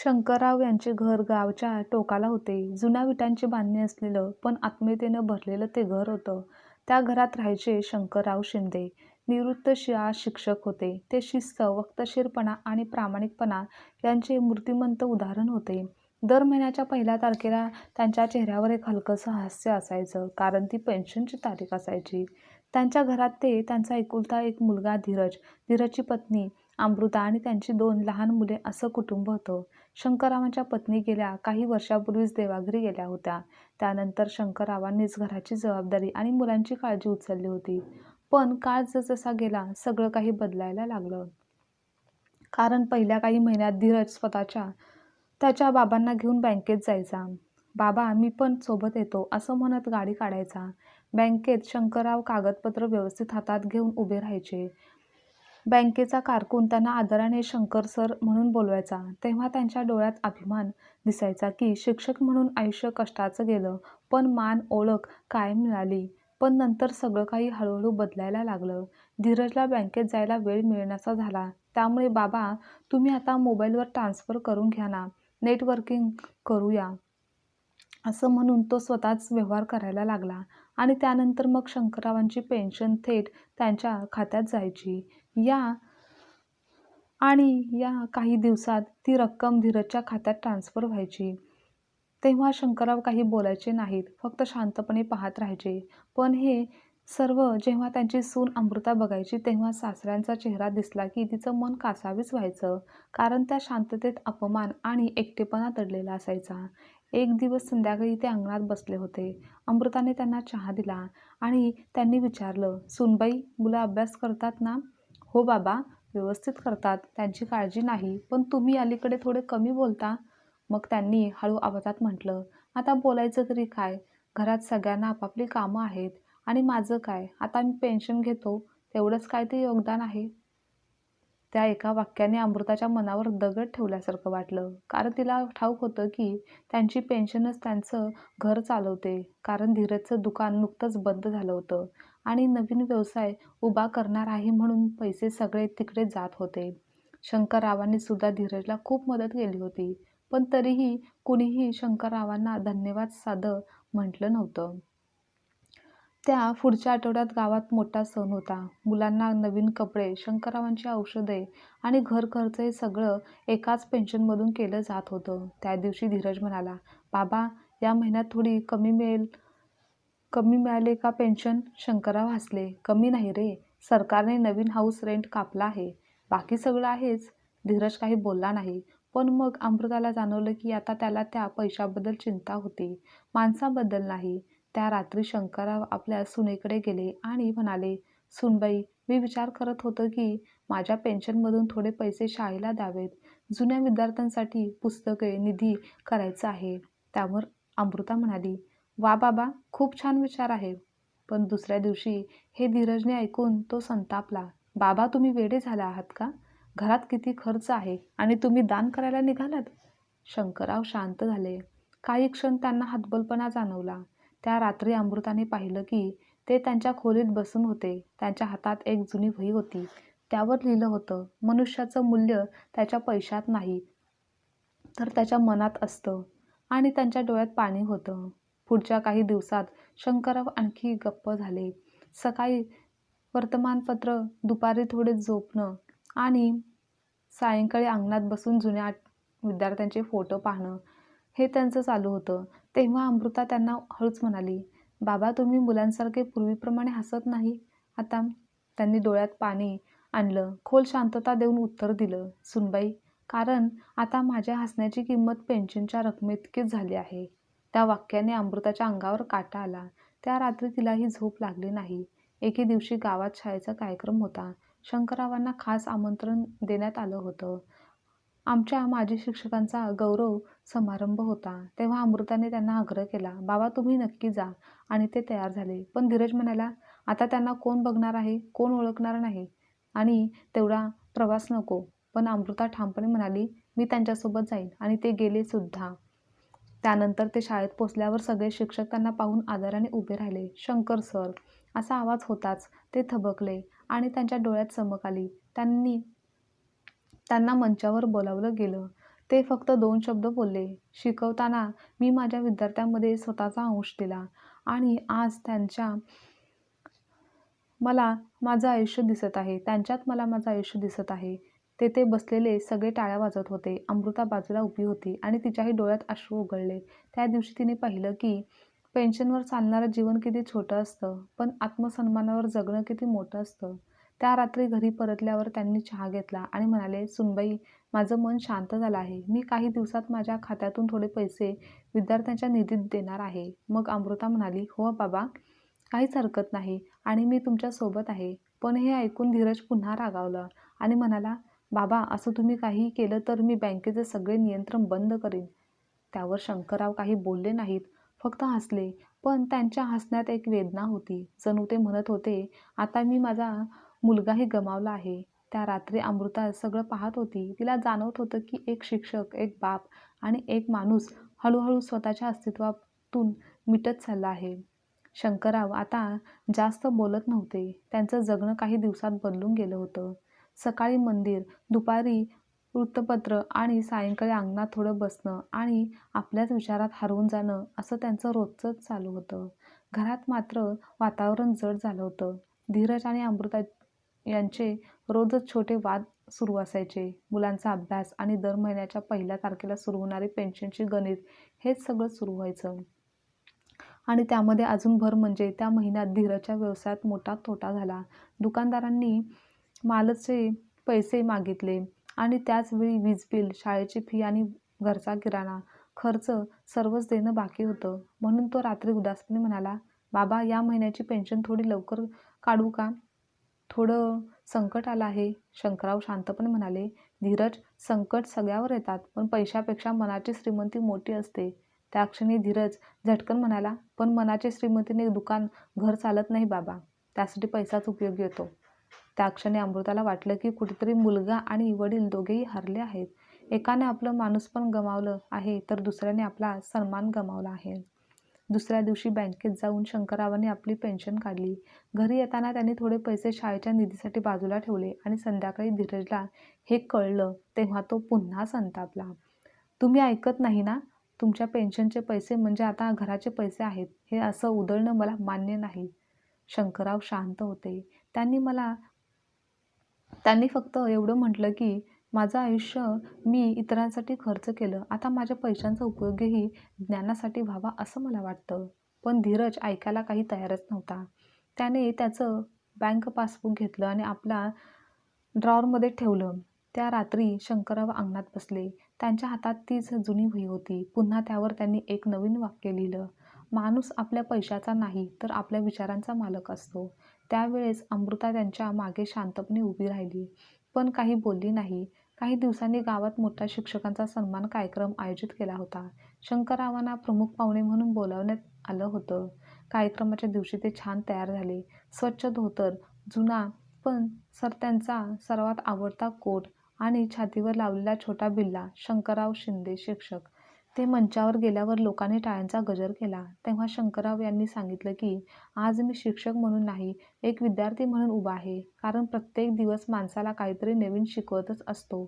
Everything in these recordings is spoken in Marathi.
शंकरराव यांचे घर गावच्या टोकाला होते. जुन्या विटांची बांधणी असलेलं पण आत्मीयतेनं भरलेलं ते घर होतं. त्या घरात राहायचे शंकरराव शिंदे. निवृत्त शाळा शिक्षक होते. ते शिस्त, वक्तशीरपणा आणि प्रामाणिकपणा यांचे मूर्तिमंत उदाहरण होते. दर महिन्याच्या 1 तारखेला त्यांच्या चेहऱ्यावर एक हलकंसं हास्य असायचं, कारण ती पेन्शनची तारीख असायची. त्यांच्या घरात त्यांचा एकुलता एक मुलगा धीरज, धीरजची पत्नी अमृता आणि त्यांची 2 लहान मुले असं कुटुंब होतं. शंकररावांच्या पत्नी गेल्या काही वर्षापूर्वीच देवाघरी गेल्या होत्या. त्यानंतर शंकररावांनीच घराची जबाबदारी आणि मुलांची काळजी उचलली होती. पण काळ जसजसा गेला, सगळं काही बदलायला लागलं. कारण पहिल्या काही महिन्यात धीरज स्वतःच्या त्याच्या बाबांना घेऊन बँकेत जायचा. "बाबा, मी पण सोबत येतो," असं म्हणत गाडी काढायचा. बँकेत शंकरराव कागदपत्र व्यवस्थित हातात घेऊन उभे राहायचे. बँकेचा कारकून त्यांना आदराने शंकर सर म्हणून बोलवायचा. तेव्हा त्यांच्या डोळ्यात अभिमान दिसायचा की शिक्षक म्हणून आयुष्य कष्टाचं गेलं, पण मान ओळख कायम मिळाली. पण नंतर सगळं काही हळूहळू बदलायला लागलं. धीरजला बँकेत जायला वेळ मिळेनासा झाला. त्यामुळे "बाबा, तुम्ही आता मोबाईलवर ट्रान्सफर करून घ्या ना, नेटवर्किंग करूया," असं म्हणून तो स्वतःच व्यवहार करायला लागला. आणि त्यानंतर मग शंकररावांची पेन्शन थेट त्यांच्या खात्यात जायची. या काही दिवसात ती रक्कम धीरजच्या खात्यात ट्रान्सफर व्हायची. तेव्हा शंकरराव काही बोलायचे नाहीत, फक्त शांतपणे पाहत राहायचे. पण हे सर्व जेव्हा त्यांची सून अमृता बघायची, तेव्हा सासऱ्यांचा चेहरा दिसला की तिचं मन कासावीस व्हायचं. कारण त्या शांततेत अपमान आणि एकटेपणा दडलेला असायचा. एक दिवस संध्याकाळी ते अंगणात बसले होते. अमृताने त्यांना चहा दिला आणि त्यांनी विचारलं, "सूनबाई, मुलं अभ्यास करतात ना?" "हो बाबा, व्यवस्थित करतात. त्यांची काळजी नाही. पण तुम्ही अलीकडे थोडे कमी बोलता." मग त्यांनी हळू आवाजात म्हटलं, "आता बोलायचं तरी काय? घरात सगळ्यांना आपापली कामं आहेत. आणि माझं काय? आता मी पेन्शन घेतो, तेवढंच काय ते योगदान आहे." त्या एका वाक्याने अमृताच्या मनावर दगड ठेवल्यासारखं वाटलं. कारण तिला ठाऊक होतं की त्यांची पेन्शनच त्यांचं घर चालवते. कारण धीरजचं दुकान नुकतंच बंद झालं होतं आणि नवीन व्यवसाय उभा करणार आहे म्हणून पैसे सगळे तिकडे जात होते. शंकररावांनी सुद्धा धीरजला खूप मदत केली होती. पण तरीही कुणीही शंकररावांना धन्यवाद साधं म्हटलं नव्हतं. त्या पुढच्या आठवड्यात गावात मोठा सण होता. मुलांना नवीन कपडे, शंकररावांची औषधे आणि घर खर्च हे सगळं एकाच पेन्शनमधून केलं जात होतं. त्या दिवशी धीरज म्हणाला, "बाबा, या महिन्यात थोडी कमी मिळाली का पेन्शन?" शंकरराव हसले. "कमी नाही रे. सरकारने नवीन हाऊस रेंट कापला आहे. बाकी सगळं आहेच." धीरज काही बोलला नाही. पण मग अमृताला जाणवलं की आता त्याला त्या पैशाबद्दल चिंता होती, माणसाबद्दल नाही. त्या रात्री शंकरराव आपल्या सुनेकडे गेले आणि म्हणाले, "सूनबाई, मी विचार करत होतो की माझ्या पेन्शनमधून थोडे पैसे शाळेला द्यावेत. जुन्या विद्यार्थ्यांसाठी पुस्तके, निधी करायचं आहे." त्यावर अमृता म्हणाली, "वा बाबा, खूप छान विचार आहे." पण दुसऱ्या दिवशी हे धीरजने ऐकून तो संतापला. "बाबा, तुम्ही वेडे झाले आहात का? घरात किती खर्च आहे आणि तुम्ही दान करायला निघालात?" शंकरराव शांत झाले. काही क्षण त्यांना हतबलपणा जाणवला. त्या रात्री अमृताने पाहिलं की ते त्यांच्या खोलीत बसून होते. त्यांच्या हातात एक जुनी वही होती. त्यावर लिहिलं होतं, "मनुष्याचं मूल्य त्याच्या पैशात नाही, तर त्याच्या मनात असतं." आणि त्यांच्या डोळ्यात पाणी होतं. पुढच्या काही दिवसात शंकरराव आणखी गप्प झाले. सकाळी वर्तमानपत्र, दुपारी थोडे झोपणं आणि सायंकाळी अंगणात बसून जुन्या विद्यार्थ्यांचे फोटो पाहणं, हे त्यांचं चालू होतं. तेव्हा अमृता त्यांना हळूच म्हणाली, "बाबा, तुम्ही मुलांसारखे पूर्वीप्रमाणे हसत नाही आता." त्यांनी डोळ्यात पाणी आणलं. खोल शांतता देऊन उत्तर दिलं, "सूनबाई, कारण आता माझ्या हसण्याची किंमत पेन्शनच्या रकमेइतकीच झाली आहे." त्या वाक्याने अमृताच्या अंगावर काटा आला. त्या रात्री तिलाही झोप लागली नाही. एके दिवशी गावात शाळेचा कार्यक्रम होता. शंकररावांना खास आमंत्रण देण्यात आलं होतं. आमच्या माजी शिक्षकांचा गौरव समारंभ होता. तेव्हा अमृताने त्यांना आग्रह केला, "बाबा, तुम्ही नक्की जा." आणि ते तयार झाले. पण धीरज म्हणाला, "आता त्यांना कोण बघणार आहे? कोण ओळखणार नाही? आणि तेवढा प्रवास नको." पण अमृता ठामपणे म्हणाली, "मी त्यांच्यासोबत जाईन." आणि ते गेले सुद्धा. त्यानंतर ते शाळेत पोचल्यावर सगळे शिक्षक त्यांना पाहून आदराने उभे राहिले. "शंकर सर," असा आवाज होताच ते थबकले आणि त्यांच्या डोळ्यात चमक आली. त्यांना मंचावर बोलावलं गेलं. ते फक्त 2 शब्द बोलले. शिकवताना मी माझ्या विद्यार्थ्यांमध्ये स्वतःचा अंश दिला आणि आज मला माझं आयुष्य दिसत आहे. त्यांच्यात मला माझं आयुष्य दिसत आहे. तेथे बसलेले सगळे टाळ्या वाजवत होते. अमृता बाजूला उभी होती आणि तिच्याही डोळ्यात अश्रू उघळले. त्या दिवशी तिने पाहिलं की पेन्शनवर चालणारं जीवन किती छोटं असतं, पण आत्मसन्मानावर जगणं किती मोठं असतं. त्या रात्री घरी परतल्यावर त्यांनी चहा घेतला आणि म्हणाले, "सुनबाई, माझं मन शांत झालं आहे. मी काही दिवसात माझ्या खात्यातून थोडे पैसे विद्यार्थ्यांच्या निधीत देणार आहे." मग अमृता म्हणाली, "हो बाबा, काहीच हरकत नाही आणि मी तुमच्या सोबत आहे." पण हे ऐकून धीरज पुन्हा रागावला आणि म्हणाला, "बाबा, असं तुम्ही काहीही केलं तर मी बँकेचे सगळे नियंत्रण बंद करीन." त्यावर शंकरराव काही बोलले नाहीत, फक्त हसले. पण त्यांच्या हसण्यात एक वेदना होती. जणू ते म्हणत होते, "आता मी माझा मुलगाही गमावला आहे." त्या रात्री अमृता सगळं पाहत होती. तिला जाणवत होतं की एक शिक्षक, एक बाप आणि एक माणूस हळूहळू स्वतःच्या अस्तित्वातून मिटत चालला आहे. शंकरराव आता जास्त बोलत नव्हते. त्यांचं जगणं काही दिवसात बदलून गेलं होतं. सकाळी मंदिर, दुपारी वृत्तपत्र आणि सायंकाळी अंगणात थोडं बसणं आणि आपल्याच विचारात हरवून जाणं असं त्यांचं रोजचंच चालू होतं. घरात मात्र वातावरण जड झालं होतं. धीरज आणि अमृता यांचे रोजच छोटे वाद सुरू असायचे. मुलांचा अभ्यास आणि दर महिन्याच्या 1 तारखेला सुरू होणारी पेन्शनची गणित हेच सगळं सुरू व्हायचं. आणि त्यामध्ये अजून भर म्हणजे त्या महिन्यात धीरजच्या व्यवसायात मोठा तोटा झाला. दुकानदारांनी मालाचे पैसे मागितले आणि त्याच वेळी वीज बिल, शाळेची फी आणि घरचा किराणा खर्च सर्वच देणं बाकी होतं. म्हणून तो रात्री उदासपणे म्हणाला, "बाबा, या महिन्याची पेन्शन थोडी लवकर काढू का? थोडं संकट आलं आहे." शंकरराव शांतपणे म्हणाले, "धीरज, संकट सगळ्यावर येतात, पण पैशापेक्षा मनाची श्रीमंती मोठी असते." त्या क्षणी धीरज झटकन म्हणाला, "पण मनाच्या श्रीमंतीने दुकान, घर चालत नाही बाबा. त्यासाठी पैसाच उपयोगी येतो." त्या क्षणी अमृताला वाटलं की कुठेतरी मुलगा आणि वडील दोघेही हरले आहेत. एकाने आपलं माणूसपण गमावलं आहे, तर दुसऱ्याने आपला सन्मान गमावला आहे. दुसऱ्या दिवशी बँकेत जाऊन शंकररावांनी आपली पेन्शन काढली. घरी येताना त्यांनी थोडे पैसे शाळेच्या निधीसाठी बाजूला ठेवले आणि संध्याकाळी धीरजला हे कळलं तेव्हा तो पुन्हा संतापला. "तुम्ही ऐकत नाही ना? तुमच्या पेन्शनचे पैसे म्हणजे आता घराचे पैसे आहेत. हे असं उधळणं मला मान्य नाही." शंकरराव शांत होते. त्यांनी फक्त एवढं म्हटलं की माझं आयुष्य मी इतरांसाठी खर्च केलं. आता माझ्या पैशांचा उपयोगही ज्ञानासाठी व्हावा असं मला वाटतं. पण धीरज ऐकायला काही तयारच नव्हता. त्याने त्याचं बँक पासबुक घेतलं आणि आपल्या ड्रॉवरमध्ये ठेवलं. त्या रात्री शंकरराव अंगणात बसले. त्यांच्या हातात तीच जुनी वही होती. पुन्हा त्यावर त्यांनी एक नवीन वाक्य लिहिलं, "माणूस आपल्या पैशाचा नाही, तर आपल्या विचारांचा मालक असतो." त्यावेळेस अमृता त्यांच्या मागे शांतपणे उभी राहिली, पण काही बोलली नाही. काही दिवसांनी गावात मोठा शिक्षकांचा सन्मान कार्यक्रम आयोजित केला होता. शंकररावांना प्रमुख पाहुणे म्हणून बोलावण्यात आलं होतं. कार्यक्रमाच्या दिवशी ते छान तयार झाले. स्वच्छ धोतर, जुना पण त्यांचा सर्वात आवडता कोट आणि छातीवर लावलेला छोटा बिल्ला. शंकरराव शिंदे, शिक्षक. ते मंचावर गेल्यावर लोकांनी टाळ्यांचा गजर केला. तेव्हा शंकरराव यांनी सांगितलं की आज मी शिक्षक म्हणून नाही, एक विद्यार्थी म्हणून उभा आहे. कारण प्रत्येक दिवस माणसाला काहीतरी नवीन शिकवतच असतो,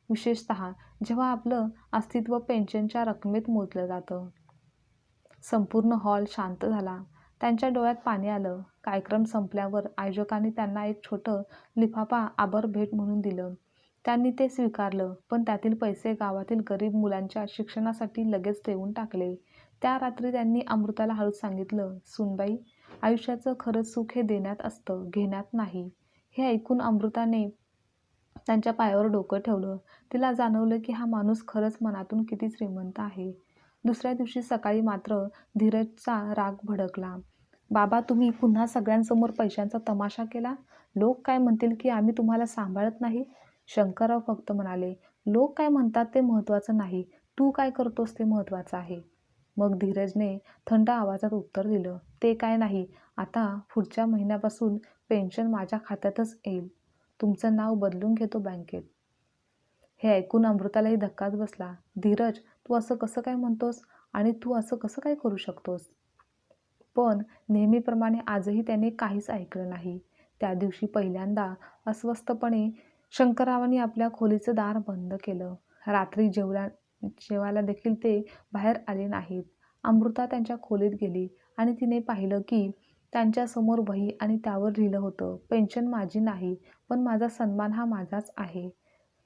विशेषतः जेव्हा आपलं अस्तित्व पेन्शनच्या रकमेत मोजलं जातं. संपूर्ण हॉल शांत झाला. त्यांच्या डोळ्यात पाणी आलं. कार्यक्रम संपल्यावर आयोजकांनी त्यांना एक छोटं लिफाफा आभार भेट म्हणून दिलं. त्यांनी ते स्वीकारलं, पण त्यातील पैसे गावातील गरीब मुलांच्या शिक्षणासाठी लगेच देऊन टाकले. त्या रात्री त्यांनी अमृताला हळूच सांगितलं, "सुनबाई, आयुष्याचं खरं सुख हे देण्यात असतं, घेण्यात नाही." हे ऐकून अमृताने त्यांच्या पायावर डोकं ठेवलं. तिला जाणवलं की हा माणूस खरंच मनातून किती श्रीमंत आहे. दुसऱ्या दिवशी सकाळी मात्र धीरजचा राग भडकला. "बाबा, तुम्ही पुन्हा सगळ्यांसमोर पैशांचा तमाशा केला. लोक काय म्हणतील की आम्ही तुम्हाला सांभाळत नाही?" शंकरराव फक्त म्हणाले, "लोक काय म्हणतात ते महत्त्वाचं नाही. तू काय करतोस ते महत्त्वाचं आहे." मग धीरजने थंड आवाजात उत्तर दिलं, "ते काय नाही. आता पुढच्या महिन्यापासून पेन्शन माझ्या खात्यातच येईल. तुमचं नाव बदलून घेतो बँकेत." हे ऐकून अमृतालाही धक्काच बसला. "धीरज, तू असं कसं काय म्हणतोस? आणि तू असं कसं काय करू शकतोस?" पण नेहमीप्रमाणे आजही त्याने काहीच ऐकलं नाही. त्या दिवशी पहिल्यांदा अस्वस्थपणे शंकररावांनी आपल्या खोलीचं दार बंद केलं. रात्री जेवायला देखील ते बाहेर आले नाहीत. अमृता त्यांच्या खोलीत गेली आणि तिने पाहिलं की त्यांच्यासमोर वही आणि त्यावर लिहिलं होतं, पेन्शन माझी नाही, पण माझा सन्मान हा माझाच आहे.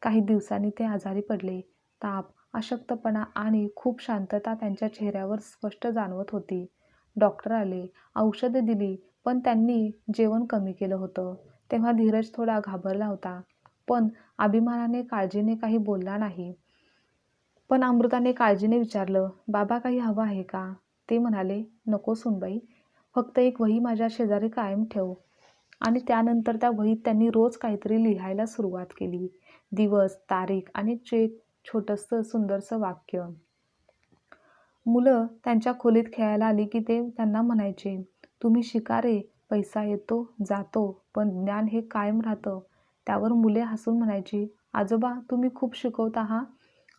काही दिवसांनी ते आजारी पडले. ताप, अशक्तपणा आणि खूप शांतता त्यांच्या चेहऱ्यावर स्पष्ट जाणवत होती. डॉक्टर आले, औषधं दिली, पण त्यांनी जेवण कमी केलं होतं. तेव्हा धीरज थोडा घाबरला होता, पण अभिमानाने, काळजीने काही बोलला नाही. पण अमृताने काळजीने विचारलं, बाबा काही हवं आहे का? ते म्हणाले, नको सुनबाई, फक्त एक वही माझ्या शेजारी कायम ठेव. आणि त्यानंतर त्या वहीत त्यांनी रोज काहीतरी लिहायला सुरुवात केली. दिवस, तारीख आणि एक छोटंसं सुंदरसं वाक्य. मुलं त्यांच्या खोलीत खेळायला आली की ते त्यांना म्हणायचे, तुम्ही शिका रे, पैसा येतो जातो, पण ज्ञान हे कायम राहतं. त्यावर मुले हसून म्हणायची, आजोबा तुम्ही खूप शिकवता हा.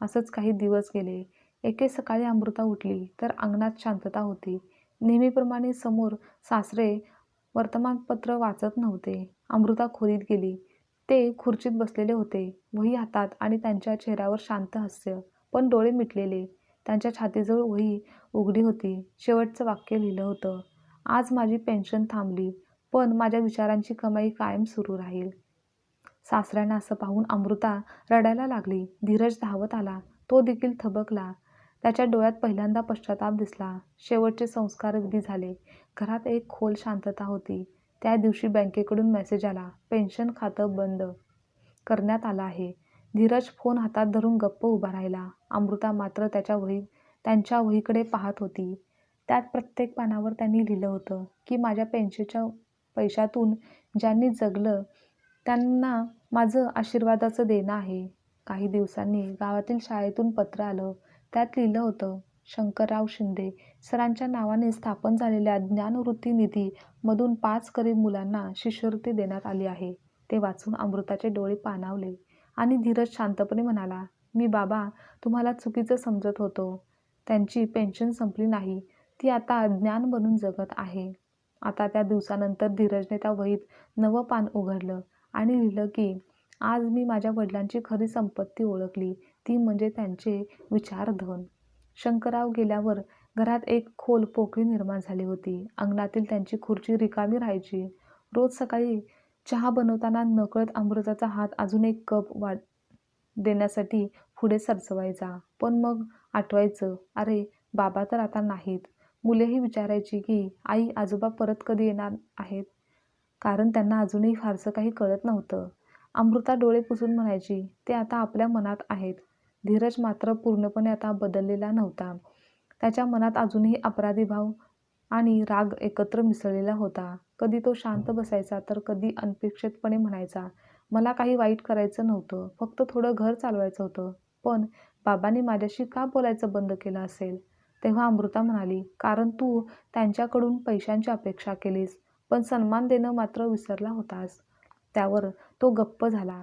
असंच काही दिवस गेले. एके सकाळी अमृता उठली तर अंगणात शांतता होती. नेहमीप्रमाणे समोर सासरे वर्तमानपत्र वाचत नव्हते. अमृता खोलीत गेली. ते खुर्चीत बसलेले होते, वही हातात आणि त्यांच्या चेहऱ्यावर शांत हास्य, पण डोळे मिटलेले. त्यांच्या छातीजवळ वही उघडी होती. शेवटचं वाक्य लिहिलं होतं, आज माझी पेन्शन थांबली, पण माझ्या विचारांची कमाई कायम सुरू राहील. सासऱ्यांना असं पाहून अमृता रडायला लागली. धीरज धावत आला. तो देखील थबकला. त्याच्या डोळ्यात पहिल्यांदा पश्चाताप दिसला. शेवटचे संस्कार विधी झाले. घरात एक खोल शांतता होती. त्या दिवशी बँकेकडून मेसेज आला, पेन्शन खातं बंद करण्यात आलं आहे. धीरज फोन हातात धरून गप्प उभा राहिला. अमृता मात्र त्यांच्या वहीकडे पाहत होती. त्यात प्रत्येक पानावर त्यांनी लिहिलं होतं की माझ्या पेन्शनच्या पैशातून ज्यांनी जगलं त्यांना माझं आशीर्वादाचं देणं आहे. काही दिवसांनी गावातील शाळेतून पत्र आलं. त्यात लिहिलं होतं, शंकरराव शिंदे सरांच्या नावाने स्थापन झालेल्या ज्ञानवृत्ती निधी मधून 5 गरीब मुलांना शिष्यवृत्ती देण्यात आली आहे. ते वाचून अमृताचे डोळे पाणावले आणि धीरज शांतपणे म्हणाला, मी बाबा तुम्हाला चुकीचं समजत होतो. त्यांची पेन्शन संपली नाही, ती आता ज्ञान बनून जगत आहे. आता त्या दिवसानंतर धीरजने त्या वहीत नवं पान उघडलं आणि लिहिलं की आज मी माझ्या वडिलांची खरी संपत्ती ओळखली, ती म्हणजे त्यांचे विचारधन. शंकरराव गेल्यावर घरात एक खोल पोकळी निर्माण झाली होती. अंगणातील त्यांची खुर्ची रिकामी राहायची. रोज सकाळी चहा बनवताना नकळत अमृताचा हात अजून एक कप देण्यासाठी पुढे सरसवायचा. पण मग आठवायचं, अरे बाबा तर आता नाहीत. मुलेही विचारायची की आई आजोबा परत कधी येणार आहेत, कारण त्यांना अजूनही फारसं काही कळत नव्हतं. अमृता डोळे पुसून म्हणायची, ते आता आपल्या मनात आहेत. धीरज मात्र पूर्णपणे आता बदललेला नव्हता. त्याच्या मनात अजूनही अपराधी भाव आणि राग एकत्र मिसळलेला होता. कधी तो शांत बसायचा तर कधी अनपेक्षितपणे म्हणायचा, मला काही वाईट करायचं नव्हतं, फक्त थोडं घर चालवायचं होतं. पण बाबांनी माझ्याशी का बोलायचं बंद केलं असेल? तेव्हा अमृता म्हणाली, कारण तू त्यांच्याकडून पैशांची अपेक्षा केलीस, पण सन्मान देणं मात्र विसरला होतास. त्यावर तो गप्प झाला.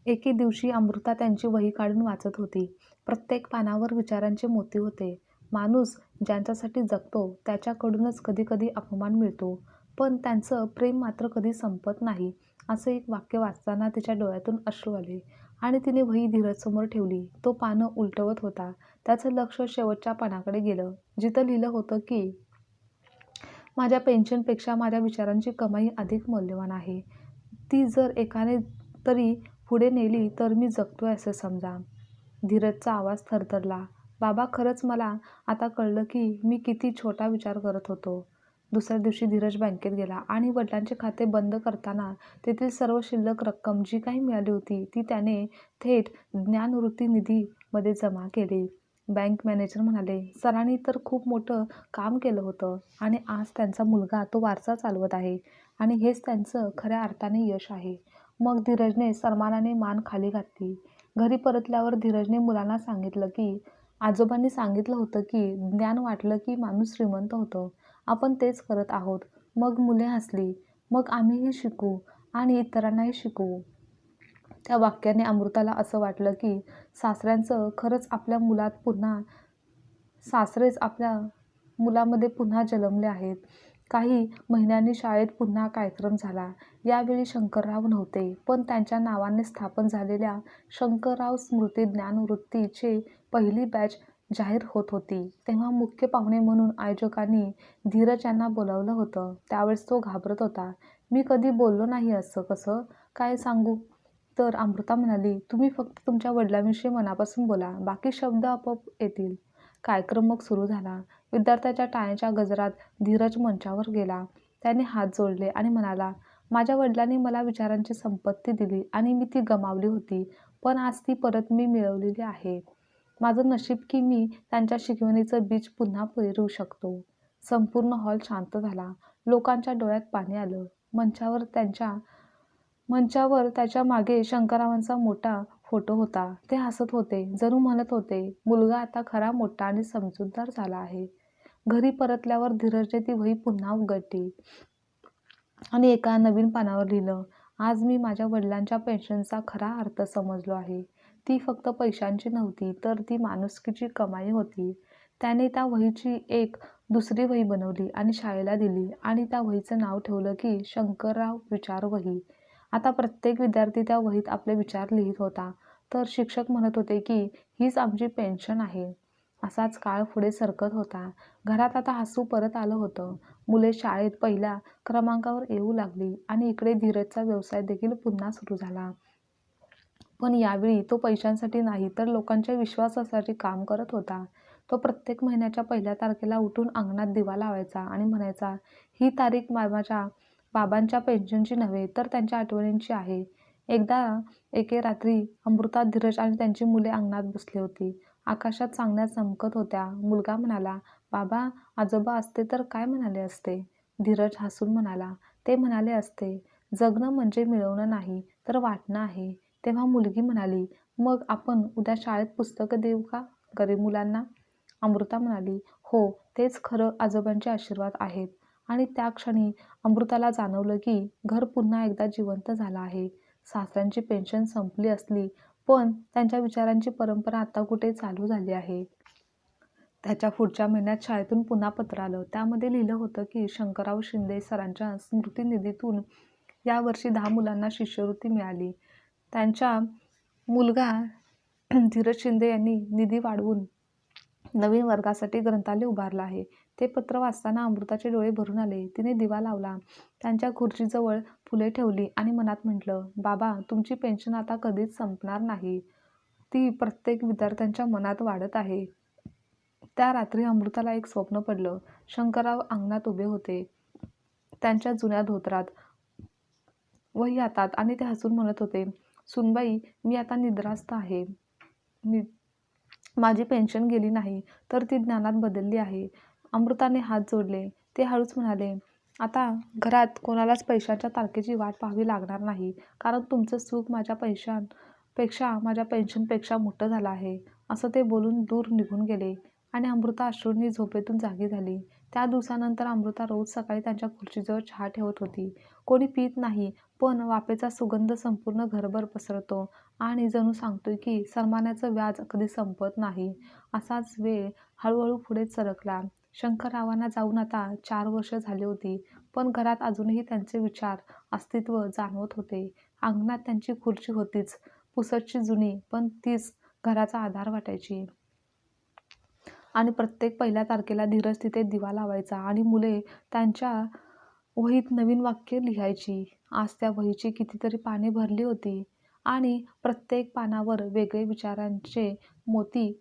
एके दिवशी अमृता त्यांची वही काढून वाचत होती. प्रत्येक पानावर विचारांचे मोती होते. माणूस ज्यांच्यासाठी जगतो त्याच्याकडूनच कधीकधी अपमान मिळतो, पण त्यांचं प्रेम मात्र कधी संपत नाही. असं एक वाक्य वाचताना तिच्या डोळ्यातून अश्रू आले आणि तिने वही धीरजसमोर ठेवली. तो पानं उलटवत होता. त्याचं लक्ष शेवटच्या पानाकडे गेलं, जिथं लिहिलं होतं की माझ्या पेन्शनपेक्षा माझ्या विचारांची कमाई अधिक मौल्यवान आहे. ती जर एकाने तरी पुढे नेली तर मी जगतोय असे समजा. धीरजचा आवाज थरथरला. बाबा खरंच मला आता कळलं की मी किती छोटा विचार करत होतो. दुसऱ्या दिवशी धीरज बँकेत गेला आणि वडिलांचे खाते बंद करताना तेथील सर्व शिल्लक रक्कम जी काही मिळाली होती ती त्याने थेट ज्ञानवृत्ती निधीमध्ये जमा केली. बँक मॅनेजर म्हणाले, सरांनी तर खूप मोठं काम केलं होतं आणि आज त्यांचा मुलगा तो वारसा चालवत आहे आणि हेच त्यांचं खऱ्या अर्थाने यश आहे. मग धीरजने सन्मानाने मान खाली घातली. घरी परतल्यावर धीरजने मुलांना सांगितलं की आजोबांनी सांगितलं होतं की ज्ञान वाटलं की माणूस श्रीमंत होतो. आपण तेच करत आहोत. मग मुले हसली. मग आम्हीही शिकू आणि इतरांनाही शिकवू. त्या वाक्याने अमृताला असं वाटलं की सासरेच आपल्या मुलामध्ये पुन्हा जन्मले आहेत. काही महिन्यांनी शाळेत पुन्हा कार्यक्रम झाला. यावेळी शंकरराव नव्हते, पण त्यांच्या नावाने स्थापन झालेल्या शंकरराव स्मृती ज्ञानवृत्तीची पहिली बॅच जाहीर होत होती. तेव्हा मुख्य पाहुणे म्हणून आयोजकांनी धीरज यांना बोलावलं होतं. त्यावेळेस तो घाबरत होता. मी कधी बोललो नाही असं कसं काय सांगू? तर अमृता म्हणाली, तुम्ही फक्त तुमच्या वडिलांविषयी मनापासून बोला, बाकी शब्द आपोआप येतील. कार्यक्रम मग सुरू झाला. विद्यार्थ्याच्या टाळ्यांच्या गजरात धीरज मंचावर गेला. त्याने हात जोडले आणि म्हणाला, माझ्या वडिलांनी मला विचारांची संपत्ती दिली आणि मी ती गमावली होती, पण आज ती परत मी मिळवलेली आहे. माझं नशीब की मी त्यांच्या शिकवणीचं बीज पुन्हा पेरू शकतो. संपूर्ण हॉल शांत झाला. लोकांच्या डोळ्यात पाणी आलं. मंचावर त्याच्या मागे शंकररावांचा मोठा फोटो होता. ते हसत होते, जणू म्हणत होते, मुलगा आता खरा मोठा आणि समजूतदार झाला आहे. घरी परतल्यावर धीरजने ती वही पुन्हा उघडली आणि एका नवीन पानावर लिहिलं, आज मी माझ्या वडिलांच्या पेन्शनचा खरा अर्थ समजलो आहे. ती फक्त पैशांची नव्हती, तर ती माणुसकीची कमाई होती. त्याने त्या वहीची एक दुसरी वही बनवली आणि शाळेला दिली आणि त्या वहीचं नाव ठेवलं की शंकरराव विचार वही. आता प्रत्येक विद्यार्थी त्या वहीत आपले विचार लिहित होता. तर शिक्षक म्हणत होते की हीच आमची पेन्शन आहे. असाच काळ पुढे सरकत होता. घरात आता हसू परत आलं होतं. मुले शाळेत पहिल्या क्रमांकावर येऊ लागली आणि इकडे धीरजचा व्यवसाय देखील पुन्हा सुरू झाला. पण यावेळी तो पैशांसाठी नाही, तर लोकांच्या विश्वासासाठी काम करत होता. तो प्रत्येक महिन्याच्या पहिल्या तारखेला उठून अंगणात दिवा लावायचा आणि म्हणायचा, ही तारीख माझ्या बाबांच्या पेन्शनची नव्हे, तर त्यांच्या आठवणींची आहे. एके रात्री अमृता, धीरज आणि त्यांची मुले अंगणात बसली होती. आकाशात चांदण्या चमकत होत्या. मुलगा म्हणाला, बाबा, आजोबा असते तर काय म्हणाले असते? धीरज हसून म्हणाला, ते म्हणाले असते, जगणं म्हणजे मिळवणं नाही, तर वाटणं आहे. तेव्हा मुलगी म्हणाली, मग आपण उद्या शाळेत पुस्तकं देऊ का गरीब मुलांना? अमृता म्हणाली, हो, तेच खरं आजोबांचे आशीर्वाद आहेत. आणि त्या क्षणी अमृताला जाणवलं की घर पुन्हा एकदा जिवंत झालं आहे. सासऱ्यांची पेन्शन संपली असली, पण त्यांच्या विचारांची परंपरा आता कुठे चालू झाली आहे. त्याच्या पुढच्या महिन्यात शाळेतून पुन्हा पत्र आलं. त्यामध्ये लिहिलं होतं की शंकरराव शिंदे सरांच्या स्मृती निधीतून यावर्षी 10 मुलांना शिष्यवृत्ती मिळाली. त्यांचा मुलगा धीरज शिंदे यांनी निधी वाढवून नवीन वर्गासाठी ग्रंथालय उभारलं आहे. ते पत्र वाचताना अमृताचे डोळे भरून आले. तिने दिवा लावला, त्यांच्या खुर्चीजवळ फुले ठेवली आणि मनात म्हटलं, बाबा, तुमची पेन्शन आता कधीच संपणार नाही. ती प्रत्येक विद्यार्थ्यांच्या मनात वाढत आहे. त्या रात्री अमृताला एक स्वप्न पडलं. शंकरराव अंगणात उभे होते, त्यांच्या जुन्या धोतरात, वही हातात, आणि ते हसून म्हणत होते, सुनबाई, मी आता निद्रास्त आहे. माझी पेन्शन गेली नाही, तर ती ज्ञानात बदलली आहे. अमृताने हात जोडले. ते हळूच म्हणाले, आता घरात कोणालाच पैशांच्या तारखेची वाट पाहावी लागणार नाही, कारण तुमचं सुख माझ्या माझ्या पेन्शनपेक्षा मोठं झालं आहे. असं ते बोलून दूर निघून गेले आणि अमृता अश्रूंनी झोपेतून जागी झाली. त्या दिवसानंतर अमृता रोज सकाळी त्यांच्या खुर्चीजवळ चहा ठेवत होती. कोणी पित नाही, पण वाफेचा सुगंध संपूर्ण घरभर पसरतो आणि जणू सांगतोय की सन्मानाचं व्याज कधी संपत नाही. असाच वेळ हळूहळू पुढे सरकला. शंकररावांना जाऊन आता 4 वर्ष झाली होती, पण घरात अजूनही त्यांचे विचार, अस्तित्व जाणवत होते. अंगणात त्यांची खुर्ची होतीच, पुसटशी जुनी, पण तीच घराचा आधार वाटायची. आणि प्रत्येक पहिल्या तारखेला धीरज तिथे दिवा लावायचा आणि मुले त्यांच्या वहीत नवीन वाक्य लिहायची. आज त्या वहीची कितीतरी पाने भरली होती आणि प्रत्येक पानावर वेगळे विचारांचे मोती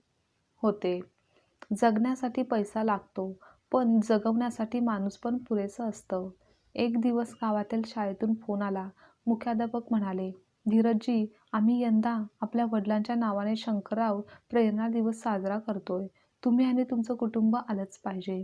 होते. जगण्यासाठी पैसा लागतो, पण जगवण्यासाठी माणूस पण पुरेसं असतं. एक दिवस गावातील शाळेतून फोन आला. मुख्याध्यापक म्हणाले, धीरजजी, आम्ही यंदा आपल्या वडिलांच्या नावाने शंकरराव प्रेरणा दिवस साजरा करतोय. तुम्ही आणि तुमचं कुटुंब आलंच पाहिजे.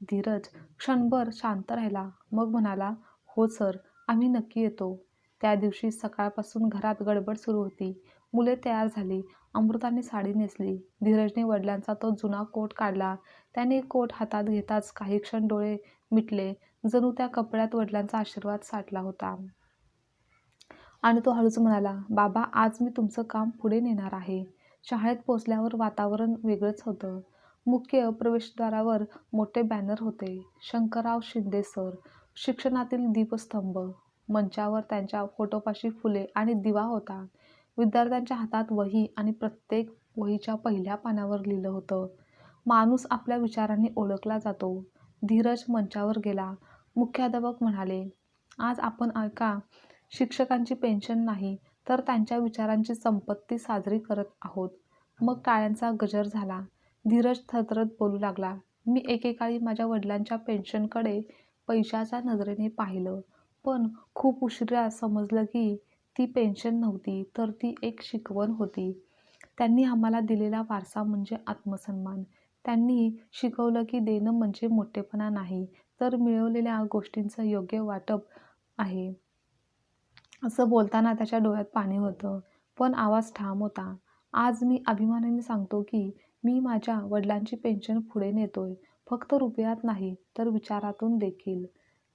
धीरज क्षणभर शांत राहिला, मग म्हणाला, हो सर, आम्ही नक्की येतो. त्या दिवशी सकाळपासून घरात गडबड सुरू होती. मुले तयार झाली. अमृताने साडी नेसली. धीरजने वडिलांचा तो जुना कोट काढला. त्याने कोट हातात घेताच काही क्षण डोळे मिटले, जणू त्या कपड्यात वडिलांचा आशीर्वाद साठला होता. आणि तो हळूच म्हणाला, बाबा, आज मी तुमचं काम पुढे नेणार आहे. शाळेत पोचल्यावर वातावरण वेगळंच होतं. मुख्य प्रवेशद्वारावर मोठे बॅनर होते. शंकरराव शिंदे सर, शिक्षणातील दीपस्तंभ. मंचावर त्यांच्या फोटोपाशी फुले आणि दिवा होता. विद्यार्थ्यांच्या हातात वही आणि प्रत्येक वहीच्या पहिल्या पानावर लिहिलं होतं, माणूस आपल्या विचारांनी ओळखला जातो. धीरज मंचावर गेला. मुख्याध्यापक म्हणाले, आज आपण ऐका शिक्षकांची पेन्शन नाही तर त्यांच्या विचारांची संपत्ती साजरी करत आहोत. मग टाळ्यांचा गजर झाला. धीरज थरथरत बोलू लागला, मी एकेकाळी माझ्या वडिलांच्या पेन्शनकडे पैशाच्या नजरेने पाहिलं, पण खूप उशिरा समजलं की ती पेन्शन नव्हती तर ती एक शिकवण होती. त्यांनी आम्हाला दिलेला वारसा म्हणजे आत्मसन्मान. त्यांनी शिकवलं की देणं म्हणजे मोठेपणा नाही, तर मिळवलेल्या गोष्टींचं योग्य वाटप आहे. असं बोलताना त्याच्या डोळ्यात पाणी होतं, पण आवाज ठाम होता. आज मी अभिमानाने सांगतो की मी माझ्या वडिलांची पेन्शन पुढे नेतोय, फक्त रुपयात नाही तर विचारातून देखील.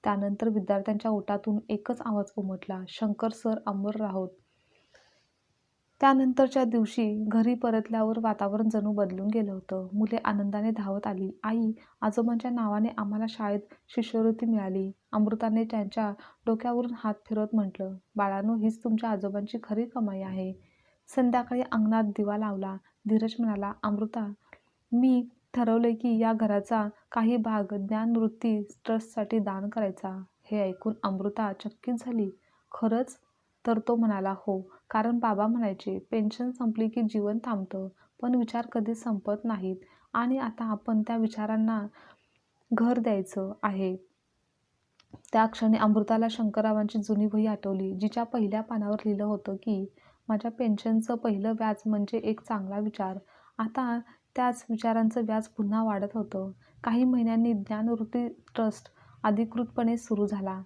त्यानंतर विद्यार्थ्यांच्या ओठातून एकच आवाज उमटला, शंकर सर अमर राहोत. त्यानंतरच्या दिवशी घरी परतल्यावर वातावरण जणू बदलून गेलं होतं. मुले आनंदाने धावत आली, आई, आजोबांच्या नावाने आम्हाला शाळेत शिष्यवृत्ती मिळाली. अमृताने त्यांच्या डोक्यावरून हात फिरवत म्हटलं, बाळांनो, हीच तुमच्या आजोबांची खरी कमाई आहे. संध्याकाळी अंगणात दिवा लावला. धीरज म्हणाला, अमृता, मी ठरवले की या घराचा काही भाग ज्ञानवृत्ती ट्रस्टसाठी दान करायचा. हे ऐकून अमृता चकित झाली. खरंच? तर तो म्हणाला, हो, कारण बाबा म्हणायचे, पेन्शन संपली की जीवन थांबतं, पण विचार कधीच संपत नाहीत आणि आता आपण त्या विचारांना घर द्यायचं आहे. त्या क्षणी अमृताला शंकररावांची जुनी वही आठवली, जिच्या पहिल्या पानावर लिहिलं होतं की माझ्या पेन्शनचं पहिलं व्याज म्हणजे एक चांगला विचार. आता त्याच विचारांचं व्याज पुन्हा वाढत होतं. काही महिन्यांनी ज्ञानवृत्ती ट्रस्ट अधिकृतपणे सुरू झाला.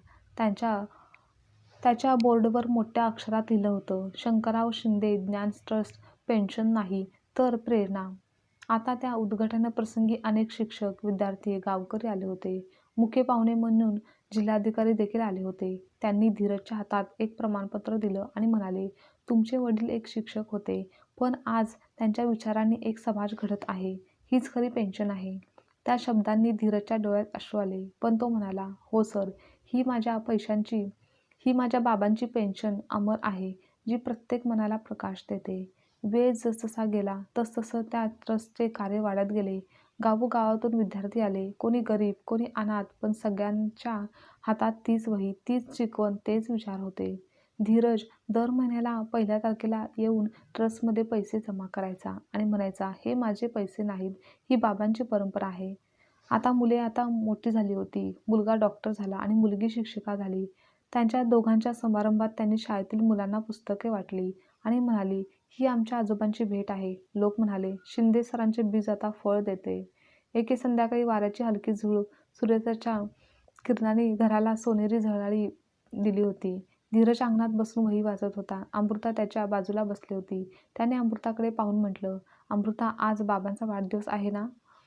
त्याच्या बोर्डवर मोठ्या अक्षरात लिहिलं होतं, शंकरराव शिंदे ज्ञान ट्रस्ट, पेन्शन नाही तर प्रेरणा. आता त्या उद्घाटनाप्रसंगी अनेक शिक्षक, विद्यार्थी, गावकरी आले होते. मुख्य पाहुणे म्हणून जिल्हाधिकारी देखील आले होते. त्यांनी धीरजच्या हातात एक प्रमाणपत्र दिलं आणि म्हणाले, तुमचे वडील एक शिक्षक होते, पण आज त्यांच्या विचारांनी एक समाज घडत आहे. हीच खरी पेन्शन आहे. त्या शब्दांनी धीरजच्या डोळ्यात अश्रू आले, पण तो म्हणाला, हो सर, ही माझ्या बाबांची पेन्शन अमर आहे, जी प्रत्येक मनाला प्रकाश देते. वेळ जसजसा गेला तसतसं त्या ट्रस्टचे कार्य वाढत गेले. गावोगावातून विद्यार्थी आले, कोणी गरीब, कोणी अनाथ, पण सगळ्यांच्या हातात तीच वही, तीच शिकवण, तेच विचार होते. धीरज दर महिन्याला 1 तारखेला येऊन ट्रस्टमध्ये पैसे जमा करायचा आणि म्हणायचा, हे माझे पैसे नाहीत, ही बाबांची परंपरा आहे. मुले आता मोठी झाली होती. मुलगा डॉक्टर झाला आणि मुलगी शिक्षिका झाली. त्यांच्या दोघांच्या समारंभात त्यांनी शाळेतील मुलांना पुस्तके वाटली आणि म्हणाली, ही आमच्या आजोबांची भेट आहे. लोक म्हणाले, शिंदे सरांचे बीज आता फळ देते. एके संध्याकाळी वाऱ्याची हलकी झुळूक सूर्याच्या किरणांनी घराला सोनेरी झळाळी दिली होती. धीरज अंगणात बसून वही वाचत होता. अमृता त्याच्या बाजूला बसली होती. त्याने अमृताकडे पाहून म्हटलं, अमृता, आज बाबांचा वाढदिवस आहे ना?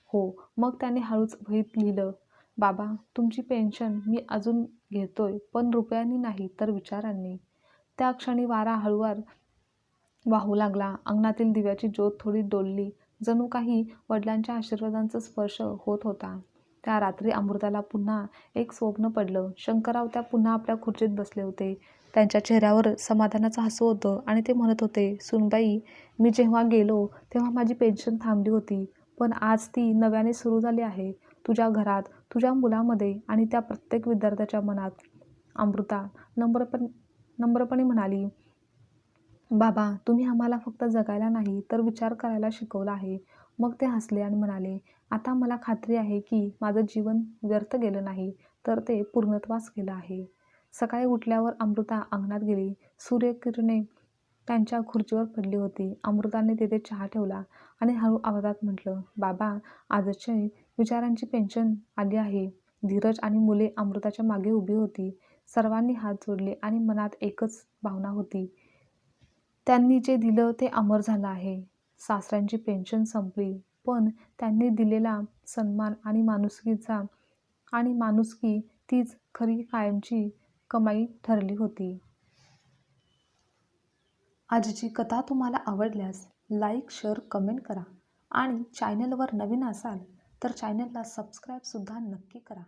हो. मग त्याने हळूच वहीत लिहिलं, बाबा, तुमची पेन्शन मी अजून घेतोय, पण रुपयांनी नाही तर विचारांनी. त्या क्षणी वारा हळूवार वाहू लागला. अंगणातील दिव्याची ज्योत थोडी डोलली, जणू काही वडिलांच्या आशीर्वादांचा स्पर्श होत होता. त्या रात्री अमृताला पुन्हा एक स्वप्न पडलं. शंकरराव त्या पुन्हा आपल्या खुर्चीत बसले होते. त्यांच्या चेहऱ्यावर समाधानाचं हसू होतं आणि ते म्हणत होते, सुनबाई, मी जेव्हा गेलो तेव्हा माझी पेन्शन थांबली होती, पण आज ती नव्याने सुरू झाली आहे. तुझ्या घरात, तुझ्या मुलामध्ये आणि त्या प्रत्येक विद्यार्थ्याच्या मनात. अमृता नम्रपणे म्हणाली, बाबा, तुम्ही आम्हाला फक्त जगायला नाही तर विचार करायला शिकवलं आहे. मग ते हसले आणि म्हणाले, आता मला खात्री आहे की माझं जीवन व्यर्थ गेलं नाही, तर ते पूर्णत्वास गेलं आहे. सकाळी उठल्यावर अमृता अंगणात गेली. सूर्यकिरणे त्यांच्या खुर्चीवर पडली होती. अमृताने तिथे चहा ठेवला आणि हळू आवाजात म्हटलं, बाबा, आजची विचारांची पेन्शन आली आहे. धीरज आणि मुले अमृताच्या मागे उभी होती. सर्वांनी हात जोडले आणि मनात एकच भावना होती, त्यांनी जे दिलं ते अमर झालं आहे. सासऱ्यांची पेन्शन संपली, पण त्यांनी दिलेला सन्मान आणि माणुसकी तीच खरी कायमची कमाई ठरली होती. आजची कथा तुम्हाला आवडल्यास लाईक, शेअर, कमेंट करा. आणि चॅनलवर नवीन असाल तर चॅनलला सबस्क्राईबसुद्धा नक्की करा.